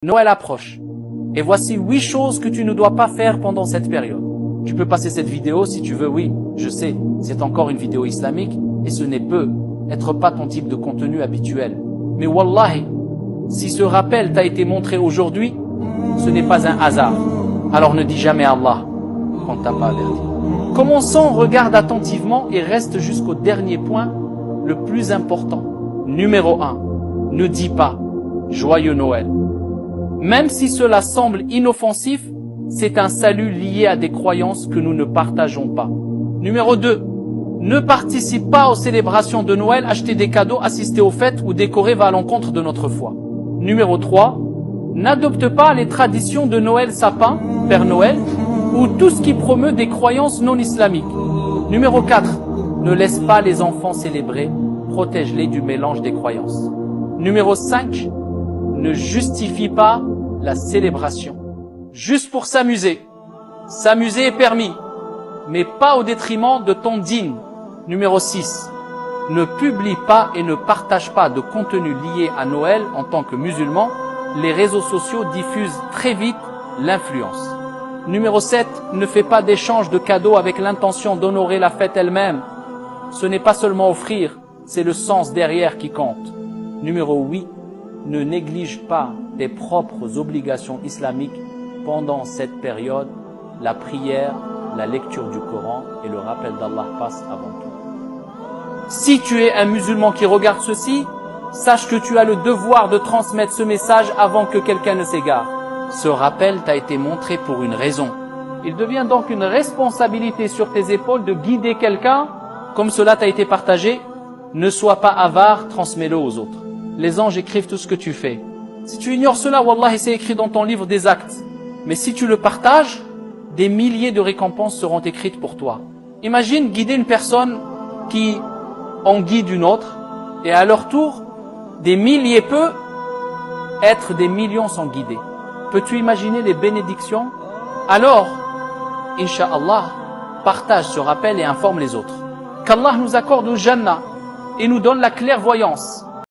Noël approche. Et voici 8 choses que tu ne dois pas faire pendant cette période. Tu peux passer cette vidéo si tu veux, oui, je sais, c'est encore une vidéo islamique et ce n'est peut être pas ton type de contenu habituel. Mais wallahi, si ce rappel t'a été montré aujourd'hui, ce n'est pas un hasard. Alors ne dis jamais Allah quand t'as pas averti. Commençons, regarde attentivement et reste jusqu'au dernier point, le plus important. Numéro 1, ne dis pas « Joyeux Noël ». Même si cela semble inoffensif, c'est un salut lié à des croyances que nous ne partageons pas. Numéro 2, ne participe pas aux célébrations de Noël, acheter des cadeaux, assister aux fêtes ou décorer va à l'encontre de notre foi. Numéro 3, n'adopte pas les traditions de Noël sapin, Père Noël, ou tout ce qui promeut des croyances non islamiques. Numéro 4, ne laisse pas les enfants célébrer, protège-les du mélange des croyances. Numéro 5, ne justifie pas la célébration. Juste pour s'amuser. S'amuser est permis, mais pas au détriment de ton dîn. Numéro 6, ne publie pas et ne partage pas de contenu lié à Noël en tant que musulman. Les réseaux sociaux diffusent très vite l'influence. Numéro 7, ne fais pas d'échange de cadeaux avec l'intention d'honorer la fête elle-même. Ce n'est pas seulement offrir, c'est le sens derrière qui compte. Numéro 8, ne néglige pas tes propres obligations islamiques pendant cette période. La prière, la lecture du Coran et le rappel d'Allah passent avant tout. Si tu es un musulman qui regarde ceci, sache que tu as le devoir de transmettre ce message avant que quelqu'un ne s'égare. Ce rappel t'a été montré pour une raison. Il devient donc une responsabilité sur tes épaules de guider quelqu'un comme cela t'a été partagé. Ne sois pas avare, transmets-le aux autres. Les anges écrivent tout ce que tu fais. Si tu ignores cela, wallah, c'est écrit dans ton livre des actes. Mais si tu le partages, des milliers de récompenses seront écrites pour toi. Imagine guider une personne qui en guide une autre, et à leur tour, des milliers peut être des millions sont guidés. Peux-tu imaginer les bénédictions? Alors, Inch'Allah, partage ce rappel et informe les autres. Qu'Allah nous accorde au Jannah et nous donne la clairvoyance.